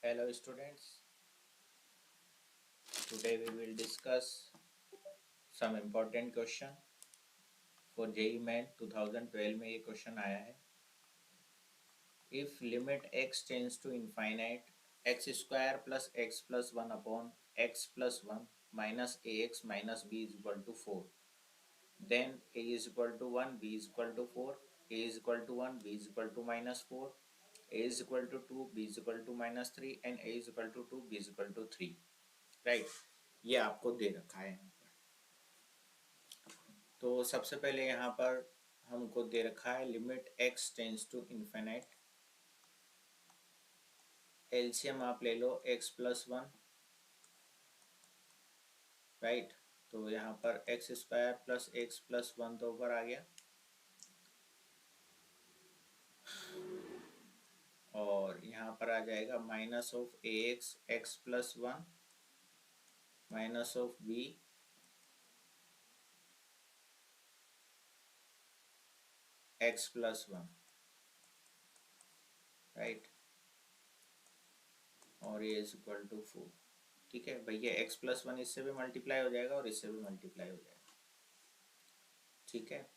Hello students, today we will discuss some important question for JEE Main 2012 में ये question आया है. If limit x tends to infinite, x square plus x plus 1 upon x plus 1 minus ax minus b is equal to 4, then a is equal to 1, b is equal to 4, a is equal to 1, b is equal to minus 4, a is equal to 2, b is equal to minus 3 and a is equal to 2, b is equal to 3. Right, ये आपको दे रखा है. तो सबसे पहले यहाँ पर हमको दे रखा है limit x tends to infinite. LCM आप ले लो x प्लस 1, राइट. तो यहाँ पर x square plus x plus 1 तो ऊपर आ गया और यहाँ पर आ जाएगा minus of a x plus 1 minus of b x plus 1, right. और ये इज इक्वल टू 4. ठीक है भैया, एक्स प्लस 1 इससे भी मल्टीप्लाई हो जाएगा और इससे भी मल्टीप्लाई हो जाएगा. ठीक है.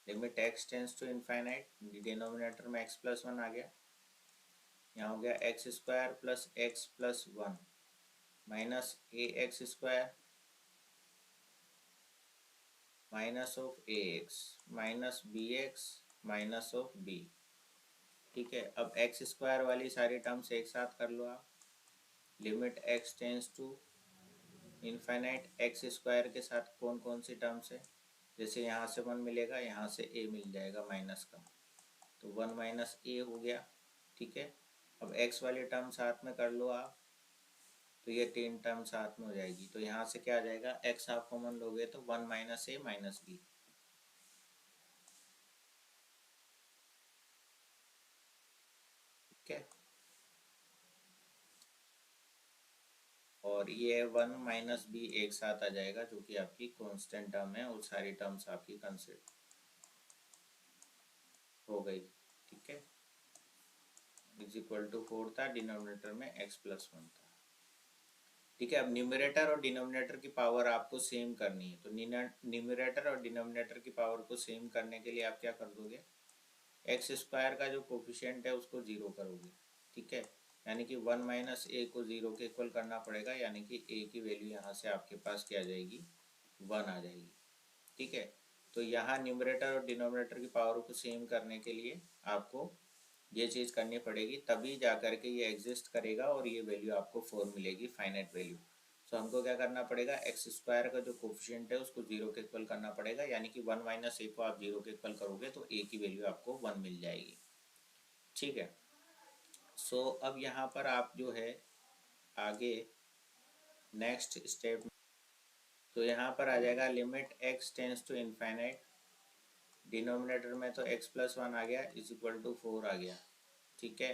Limit x tends to infinite, denominator में एक्स प्लस 1 आ गया. यहाँ हो गया x square plus x plus 1 minus a x square minus of a x minus b x minus of b. ठीक है. अब एक्स स्क्वायर वाली सारी टर्म्स एक साथ कर लो आप. Limit x tends to infinite, x square के साथ कौन कौन सी टर्म्स है. जैसे यहाँ से 1 मिलेगा, यहाँ से a मिल जाएगा माइनस का, तो 1 माइनस a हो गया. ठीक है. अब x वाली टर्म साथ में कर लो आप, तो ये 3 टर्म साथ में हो जाएगी. तो यहाँ से क्या आ जाएगा, x आप कॉमन लोगे तो 1 माइनस a माइनस b. ठीक है. और ये 1 माइनस बी एक साथ आ जाएगा जो कि आपकी कांस्टेंट टर्म है और सारी टर्म्स आपकी कंसिडर हो गई. ठीक है. इज इक्वल टू 4 था, डिनोमिनेटर में x प्लस 1 था. ठीक है. अब न्यूमरेटर और डिनोमिनेटर की पावर आपको सेम करनी है. तो न्यूमरेटर और डिनोमिनेटर की पावर को सेम करने के लिए आप क्या कर दोगे, एक्स स्क्वायर का जो कोफिशिएंट है उसको 0 करोगे. ठीक है. यानी कि 1 माइनस ए को 0 के इक्वल करना पड़ेगा, यानी कि ए की वैल्यू यहाँ से आपके पास क्या आ जाएगी, 1 आ जाएगी. ठीक है. तो यहाँ न्यूमरेटर और डिनोमिनेटर की पावर को सेम करने के लिए आपको ये चीज़ करनी पड़ेगी, तभी जा कर के ये एग्जिस्ट करेगा और ये वैल्यू आपको 4 मिलेगी, फाइनाइट वैल्यू. तो हमको क्या करना पड़ेगा, एक्स स्क्वायर का जो कोफिशिएंट है उसको 0 के इक्वल करना पड़ेगा, यानी कि 1 माइनस ए को आप 0 के इक्वल करोगे तो ए की वैल्यू आपको 1 मिल जाएगी. ठीक है. सो अब यहाँ पर आप जो है आगे नेक्स्ट स्टेप, तो यहाँ पर आ जाएगा limit x tends to infinite. Denominator में तो x प्लस 1 आ गया इज इक्वल टू 4 आ गया. ठीक है.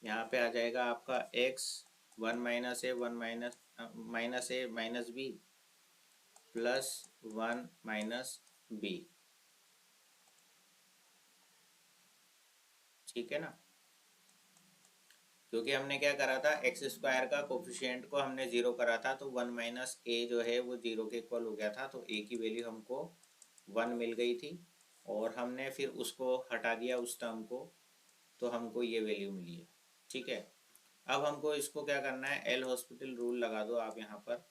यहाँ पे आ जाएगा आपका x 1 minus a 1 minus a minus b plus 1 minus b. ठीक है ना. क्योंकि हमने क्या करा था, एक्स स्क्वायर का कोफिशिएंट को हमने 0 करा था, तो 1 माइनस ए जो है वो 0 के इक्वल हो गया था, तो ए की वैल्यू हमको 1 मिल गई थी और हमने फिर उसको हटा दिया उस टर्म को, तो हमको ये वैल्यू मिली है. ठीक है. अब हमको इसको क्या करना है, एल हॉस्पिटल रूल लगा दो आप यहाँ पर.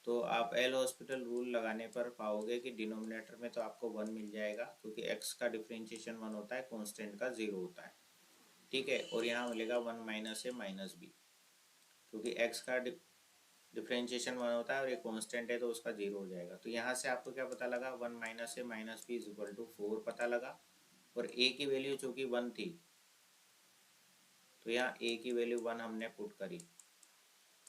तो आप एल हॉस्पिटल रूल लगाने पर पाओगे कि डिनोमिनेटर में तो आपको 1 मिल जाएगा, क्योंकि x का डिफरेंशिएशन 1 होता है, कांस्टेंट का 0 होता है. ठीक है. और यहाँ मिलेगा 1 माइनस ए माइनस बी, क्योंकि x का डिफरेंशिएशन 1 होता है और ये कांस्टेंट है तो उसका 0 हो जाएगा. तो यहाँ से आपको क्या पता लगा, 1 minus a minus b is equal to 4 पता लगा. और a की वैल्यू चूँकि 1 थी, तो यहाँ a की वैल्यू 1 हमने पुट करी,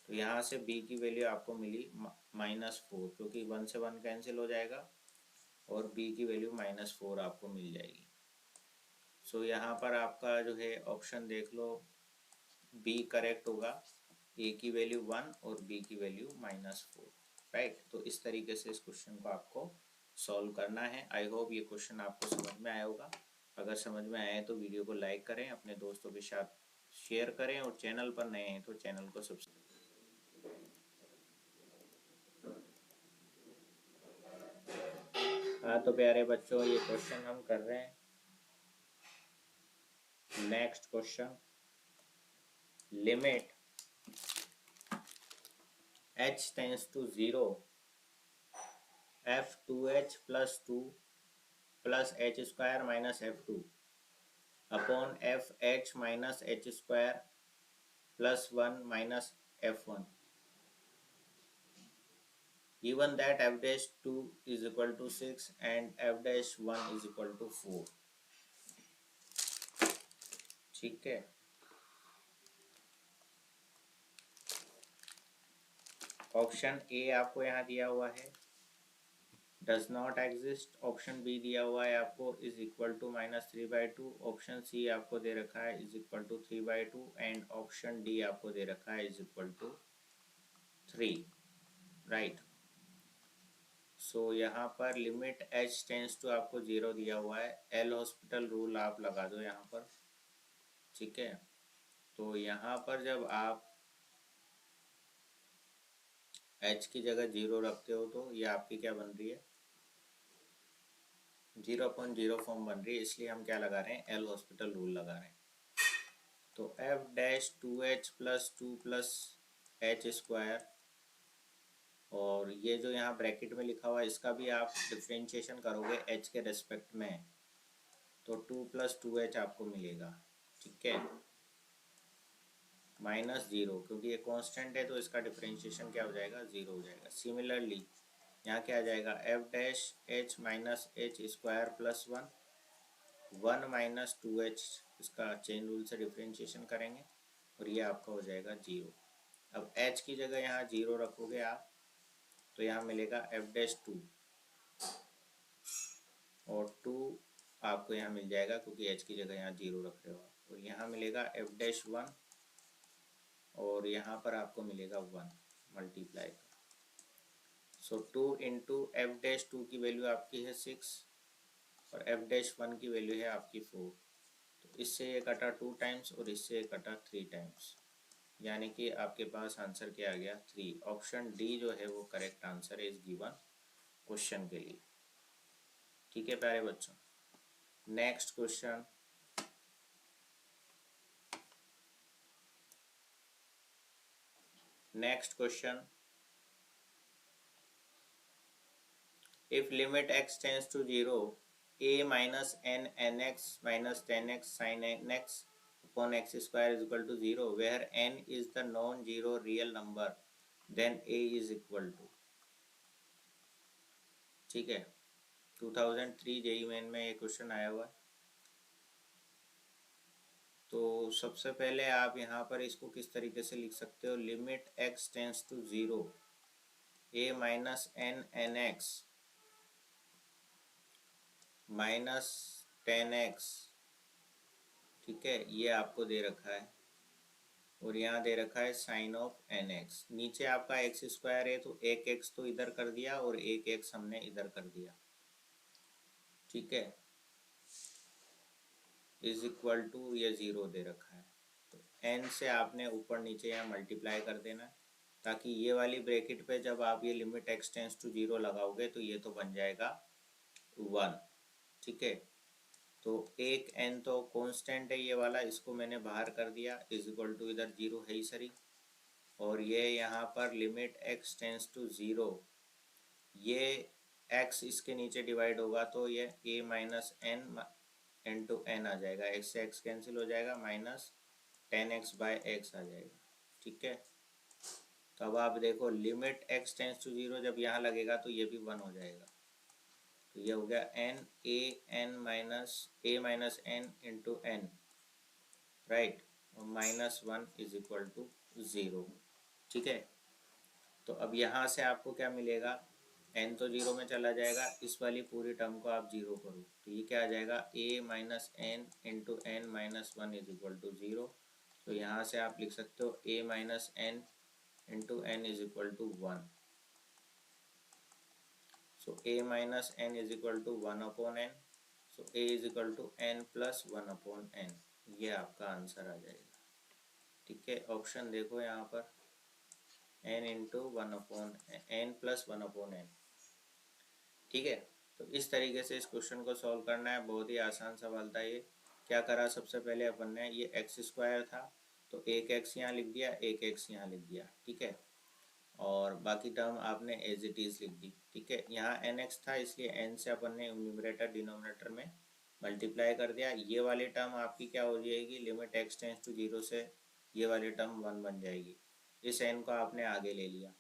तो यहाँ से b की वैल्यू आपको मिली -4, क्योंकि 1 से 1 कैंसिल हो जाएगा और b की वैल्यू -4 आपको मिल जाएगी. सो यहाँ पर आपका जो है ऑप्शन देख लो, बी करेक्ट होगा, ए की वैल्यू 1 और बी की वैल्यू -4, राइट। तो इस तरीके से इस क्वेश्चन को आपको सॉल्व करना है। आई होप ये क्वेश्चन आपको समझ में आया होगा। अगर समझ में आया है तो वीडियो को लाइक करें, अपने दोस्तों के साथ शेयर करें, और चैनल पर नए हैं तो चैनल को सब्सक्राइब। हाँ तो प्यारे बच्चों, ये क्वेश्चन हम कर रहे हैं। Next question, limit h tends to 0 f2h + 2 + h² - f2 upon fh - h² + 1 - f1, given that f'2 = 6 and f'1 = 4। ठीक है, ऑप्शन ए आपको यहाँ दिया हुआ है, does not exist. Option b दिया हुआ है आपको is equal to -3/2। Option c आपको दे रखा है is equal to 3/2 and option d आपको दे रखा है is equal to 3, right. So यहाँ पर लिमिट h टेंस टू आपको 0 दिया हुआ है। एल हॉस्पिटल रूल आप लगा दो यहाँ पर, ठीक है। तो यहाँ पर जब आप h की जगह 0 रखते हो तो ये आपकी क्या बन रही है, 0/0 फॉर्म बन रही है, इसलिए हम क्या लगा रहे हैं, एल हॉस्पिटल रूल लगा रहे हैं। तो f'2h + 2 + h², और ये जो यहाँ ब्रैकेट में लिखा हुआ है इसका भी आप डिफ्रेंशिएशन करोगे h के रेस्पेक्ट में, तो 2 + 2h आपको मिलेगा, ठीक है, -0, क्योंकि ये कांस्टेंट है तो इसका डिफ्रेंशिएशन क्या हो जाएगा, 0 हो जाएगा। सिमिलरली यहाँ क्या आ जाएगा, f'(h - h² + 1 - 2h, इसका चेन रूल से डिफ्रेंशिएशन करेंगे और ये आपका हो जाएगा 0। अब h की जगह यहाँ 0 रखोगे आप तो यहाँ मिलेगा f'2 और 2 आपको यहाँ मिल जाएगा क्योंकि h की जगह यहाँ 0 रख रहे हो, और यहाँ मिलेगा f'1 और यहाँ पर आपको मिलेगा 1 मल्टीप्लाई का। सो 2 × f'2 की वैल्यू आपकी है 6 और f'1 की वैल्यू है आपकी 4। तो इससे ये कटा 2 टाइम्स और इससे ये कटा 3 टाइम्स, यानी कि आपके पास आंसर क्या आ गया, 3। ऑप्शन डी जो है वो करेक्ट आंसर है इस गिवन क्वेश्चन के लिए, ठीक है प्यारे बच्चों। Next question, if limit x tends to 0, a minus n nx minus 10x sin nx upon x² is equal to 0, where n is the non-zero real number, then a is equal to, ठीक है। 2003 JEE main में ये question आया हुआ है। तो सबसे पहले आप यहाँ पर इसको किस तरीके से लिख सकते हो, limit x tends to 0 a minus n nx minus 10x, ठीक है, ये आपको दे रखा है और यहाँ दे रखा है साइन ऑफ nx। नीचे आपका x² है तो एक x तो इधर कर दिया और एक x हमने इधर कर दिया, ठीक है, इज इक्वल टू ये 0 दे रखा है। तो n से आपने ऊपर नीचे यहाँ मल्टीप्लाई कर देना है, ताकि ये वाली ब्रैकेट पे जब आप ये लिमिट x टेंस टू 0 लगाओगे तो ये तो बन जाएगा 1, ठीक है। तो एक n तो कांस्टेंट है ये वाला, इसको मैंने बाहर कर दिया, इज इक्वल टू इधर 0 है ही सरी, और ये यहाँ पर लिमिट x टेंस टू 0, ये x इसके नीचे डिवाइड होगा तो ये a minus n into n आ जाएगा, x से x कैंसिल हो जाएगा, -10x/x आ जाएगा, ठीक है। तो अब आप देखो लिमिट x टेंस टू 0 जब यहाँ लगेगा तो ये भी 1 हो जाएगा, तो ये हो गया a minus n into n, right, और -1 इज इक्वल टू 0, ठीक है। तो अब यहाँ से आपको क्या मिलेगा, n तो 0 में चला जाएगा, इस वाली पूरी टर्म को आप 0 करो तो ये क्या आ जाएगा, a minus n into n minus 1 is equal to 0, तो यहाँ से आप लिख सकते हो a minus n into n is equal to 1। So a minus n is equal to 1 upon n. So a is equal to n plus 1 upon n. ये आपका answer आ जाएगा। ठीक है, ऑप्शन देखो यहाँ पर n into 1 upon n plus 1 upon n. ठीक है, तो इस तरीके से इस क्वेश्चन को सॉल्व करना है। बहुत ही आसान सवाल था ये। क्या करा, सबसे पहले अपन ने ये एक्स स्क्वायर था तो एक एक्स यहाँ लिख दिया, एक एक्स यहाँ लिख दिया। ठीक है, और बाकी टर्म आपने एज इट इज लिख दी। ठीक है, यहाँ एन एक्स था इसलिए एन से अपन ने न्यूमरेटर डिनोमिनेटर में मल्टीप्लाई कर दिया। ये वाली टर्म आपकी क्या हो जाएगी, लिमिट एक्स टेंस टू 0 से ये वाली टर्म 1 बन जाएगी। इस एन को आपने आगे ले लिया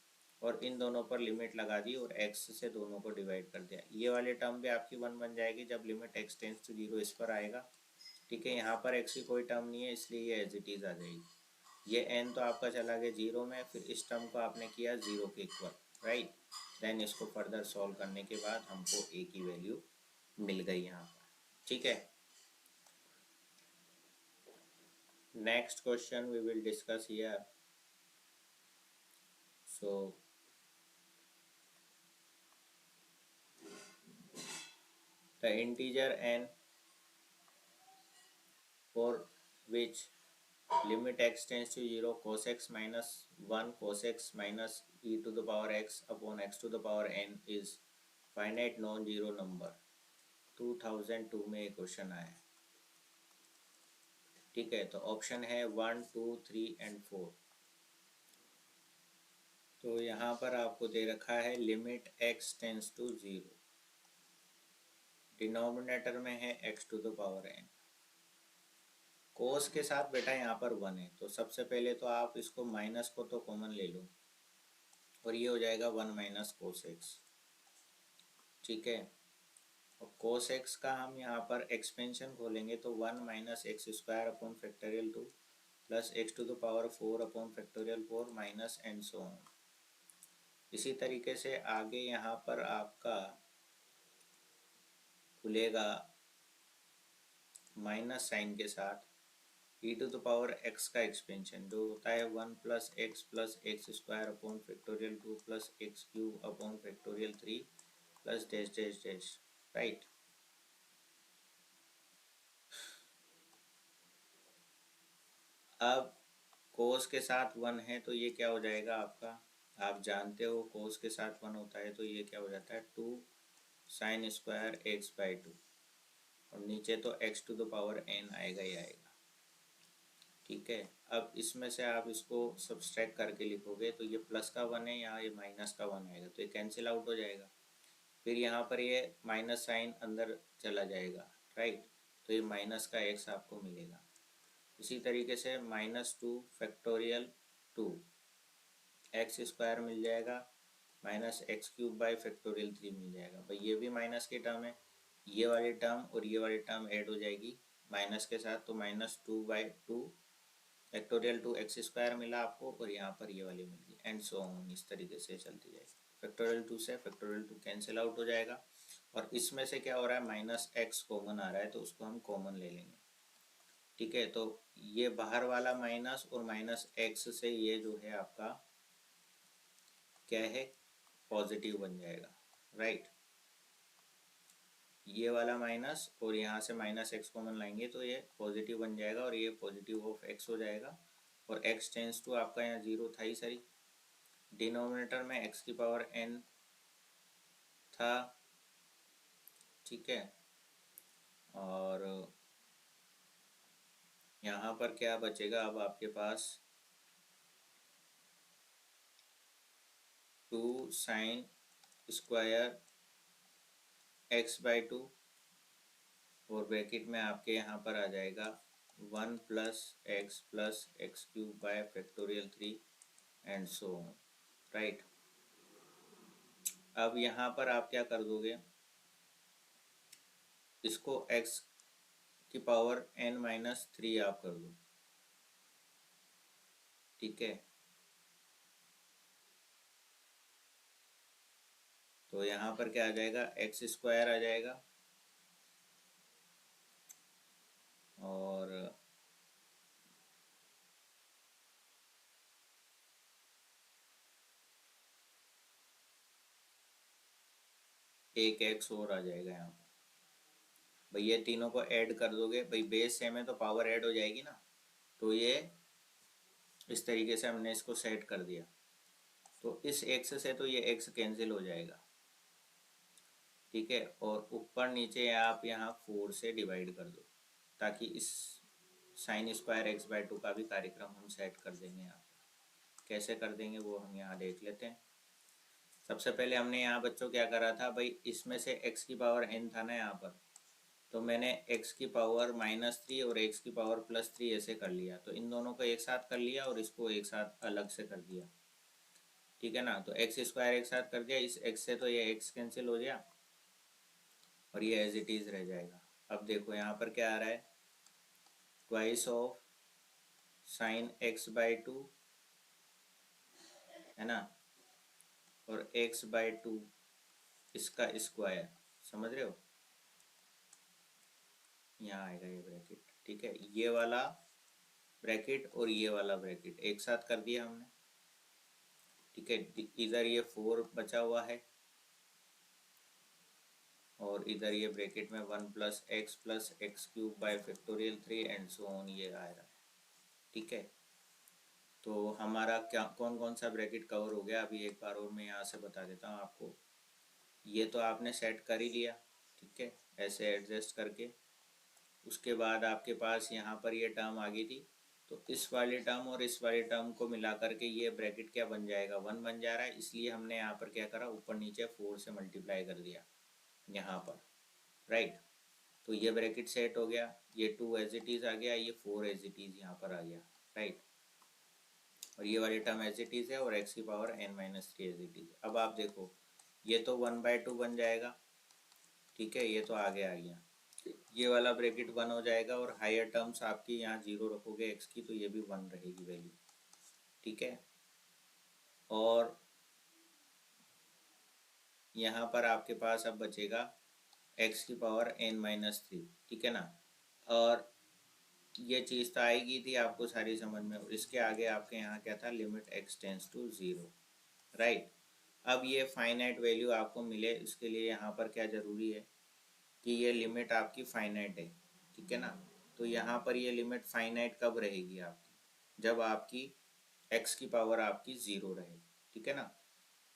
और इन दोनों पर लिमिट लगा दी और x से दोनों को डिवाइड कर दिया। ये वाली टर्म भी आपकी 1 बन जाएगी जब लिमिट x टेंस टू 0 इस पर आएगा। ठीक है, यहाँ पर x की कोई टर्म नहीं है इसलिए ये एज इट इज आ जाएगी। ये n तो आपका चला गया 0 में, फिर इस टर्म को आपने किया 0 के इक्वल, राइट। देन इसको फर्दर सॉल्व करने के बाद हमको a की वैल्यू मिल गई यहाँ पर। ठीक है, next question we will discuss here. So the integer n for which limit x tends to 0 cos x minus 1 cos x minus e to the power x upon x to the power n is finite non zero number. 2002 में ये question आया है। ठीक है, तो option है 1 2 3 and 4। तो यहाँ पर आपको दे रखा है limit x tends to 0, denominator में है x to the power n। Cos के साथ बेटा यहाँ पर 1 है तो सबसे पहले तो आप इसको माइनस को तो कॉमन ले लो और ये हो जाएगा 1 माइनस कोस एक्स। ठीक है, और कोस एक्स का हम यहाँ पर एक्सपेंशन खोलेंगे तो 1 minus x square upon factorial 2 plus x to the power 4 upon factorial 4 minus and so on. इसी तरीके से आगे यहाँ पर आपका खुलेगा माइनस साइन के साथ e to the power x का एक्सपेंशन जो होता है 1 plus x square upon factorial 2 plus x cube upon factorial 3 plus dash dash dash, right. अब कोस के साथ 1 है तो ये क्या हो जाएगा आपका, आप जानते हो कोस के साथ 1 होता है तो ये क्या हो जाता है 2 साइन स्क्वायर एक्स बाई 2 और नीचे तो x to the power n आएगा ही आएगा। ठीक है, अब इसमें से आप इसको सब्सट्रैक्ट करके लिखोगे तो ये प्लस का 1 है, यहाँ ये माइनस का 1 आएगा तो ये कैंसिल आउट हो जाएगा। फिर यहाँ पर ये माइनस साइन अंदर चला जाएगा, राइट, तो ये माइनस का x आपको मिलेगा। इसी तरीके से माइनस 2 फैक्टोरियल 2 एक्स स्क्वायर मिल जाएगा minus x cube by factorial 3 मिल जाएगा। भाई ये भी माइनस की टर्म है, ये वाली टर्म और ये वाली टर्म ऐड हो जाएगी माइनस के साथ तो minus 2 by 2 factorial 2 x square मिला आपको और यहाँ पर ये वाली मिल गई एंड सो ऑन। इस तरीके से चलती जाएगी। फैक्टोरियल 2 से फैक्टोरियल 2 कैंसिल आउट हो जाएगा और इसमें से क्या हो रहा है माइनस एक्स कॉमन आ रहा है तो उसको हम कॉमन ले लेंगे। ठीक है, तो ये बाहर वाला माइनस और माइनस एक्स से ये जो है आपका क्या है पॉजिटिव बन जाएगा, राइट। ये वाला माइनस और यहाँ से माइनस एक्स कॉमन लाएंगे तो ये पॉजिटिव बन जाएगा और ये पॉजिटिव ऑफ एक्स हो जाएगा और x टेंस टू आपका यहाँ 0 था ही सही। डिनोमिनेटर में x की पावर n था। ठीक है, और यहाँ पर क्या बचेगा अब आपके पास 2 साइन स्क्वायर एक्स बाई 2 और ब्रैकेट में आपके यहाँ पर आ जाएगा 1 plus x cube by factorial 3 and so on, right. अब यहाँ पर आप क्या कर दोगे, इसको x की पावर n माइनस 3 आप कर दो। ठीक है, तो यहाँ पर क्या आ जाएगा एक्स स्क्वायर आ जाएगा और एक एक्स और आ जाएगा यहाँ पर। भाई ये तीनों को ऐड कर दोगे, भाई बेस सेम है तो पावर ऐड हो जाएगी ना, तो ये इस तरीके से हमने इसको सेट कर दिया। तो इस एक्स से तो ये एक्स कैंसिल हो जाएगा, ठीक है। और ऊपर नीचे आप यहाँ 4 से डिवाइड कर दो, ताकि इस साइन स्क्वायर एक्स बाई 2 का भी कार्यक्रम हम सेट कर देंगे यहाँ पर। कैसे कर देंगे वो हम यहाँ देख लेते हैं। सबसे पहले हमने यहाँ बच्चों क्या करा था, भाई इसमें से x की पावर n था ना यहाँ पर, तो मैंने x की पावर -3 और x की पावर +3 ऐसे कर लिया। तो इन दोनों को एक साथ कर लिया और इसको एक साथ अलग से कर दिया, ठीक है ना। तो एक्स स्क्वायर एक साथ कर दिया, इस x से तो ये x कैंसिल हो गया और ये एज इट इज़ रह जाएगा। अब देखो यहाँ पर क्या आ रहा है, twice of sine x by 2 है ना, और x बाई 2 इसका स्क्वायर, समझ रहे हो, यहाँ आएगा ये ब्रैकेट, ठीक है। ये वाला ब्रैकेट और ये वाला ब्रैकेट एक साथ कर दिया हमने, ठीक है। इधर ये 4 बचा हुआ है और इधर ये ब्रैकेट में 1 + x cube by factorial 3 and so on ये आ रहा है, ठीक है। तो हमारा क्या कौन कौन सा ब्रैकेट कवर हो गया, अभी एक बार और मैं यहाँ से बता देता हूँ आपको। ये तो आपने सेट कर ही लिया, ठीक है, ऐसे एडजस्ट करके। उसके बाद आपके पास यहाँ पर ये टर्म आ गई थी, तो इस वाले टर्म और इस वाले टर्म को मिला करके ये ब्रैकेट क्या बन जाएगा, 1 बन जा रहा है। इसलिए हमने यहाँ पर क्या करा, ऊपर नीचे 4 से मल्टीप्लाई कर दिया यहाँ पर, राइट। तो ये ब्रैकेट सेट हो गया, ये 2 एज इट इज़ आ गया, ये 4 एज इट इज़ यहाँ पर आ गया, राइट। और ये वाली टर्म एज इट इज़ है और x की power n-3 as it is. अब आप देखो ये तो 1/2 बन जाएगा, ठीक है, ये तो आगे आ गया। ये वाला ब्रैकेट 1 हो जाएगा और हायर टर्म्स आपकी यहाँ 0 रखोगे x की, तो ये भी 1 रहेगी वैल्यू, ठीक है। और यहाँ पर आपके पास अब बचेगा x की पावर n-3, ठीक है ना। और ये चीज़ तो आएगी थी आपको सारी समझ में, और इसके आगे आपके यहाँ क्या था, limit x tends to 0, right. अब ये फाइनाइट वैल्यू आपको मिले, इसके लिए यहाँ पर क्या ज़रूरी है कि ये लिमिट आपकी फाइनाइट है, ठीक है ना। तो यहाँ पर ये लिमिट फाइनाइट कब रहेगी आपकी, जब आपकी x की पावर आपकी 0 रहे, ठीक है ना।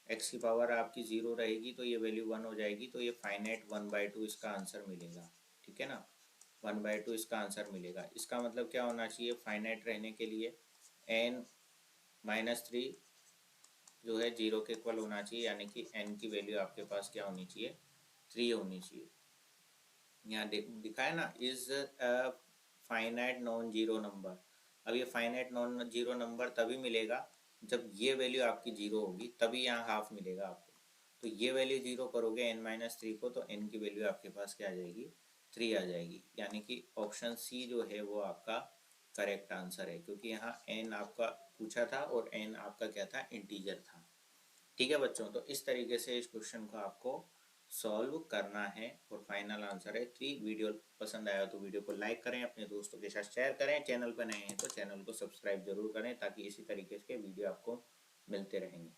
x की पावर आपकी 0 रहेगी तो ये वैल्यू 1 हो जाएगी, तो ये फाइनाइट 1/2 इसका आंसर मिलेगा, ठीक है ना। 1/2 इसका आंसर मिलेगा। इसका मतलब क्या होना चाहिए, फाइनाइट रहने के लिए n-3 जो है 0 के इक्वल होना चाहिए, यानी कि n की वैल्यू आपके पास क्या होनी चाहिए, 3 होनी चाहिए। यहाँ दिखा है ना, is finite non zero number. अब ये फाइनाइट नॉन जीरो नंबर तभी मिलेगा जब ये वैल्यू आपकी 0 होगी, तभी यहाँ हाफ मिलेगा आपको। तो ये वैल्यू 0 करोगे n-3 को, तो n की वैल्यू आपके पास क्या आ जाएगी, 3 आ जाएगी। यानी कि ऑप्शन सी जो है वो आपका करेक्ट आंसर है, क्योंकि यहाँ n आपका पूछा था और n आपका क्या था, इंटीजर था, ठीक है बच्चों। तो इस तरीके से इस क्वेश्चन को आपको सॉल्व करना है और फाइनल आंसर है 3। वीडियो पसंद आया तो वीडियो को लाइक करें, अपने दोस्तों के साथ शेयर करें, चैनल पर नए हैं तो चैनल को सब्सक्राइब जरूर करें, ताकि इसी तरीके के वीडियो आपको मिलते रहेंगे।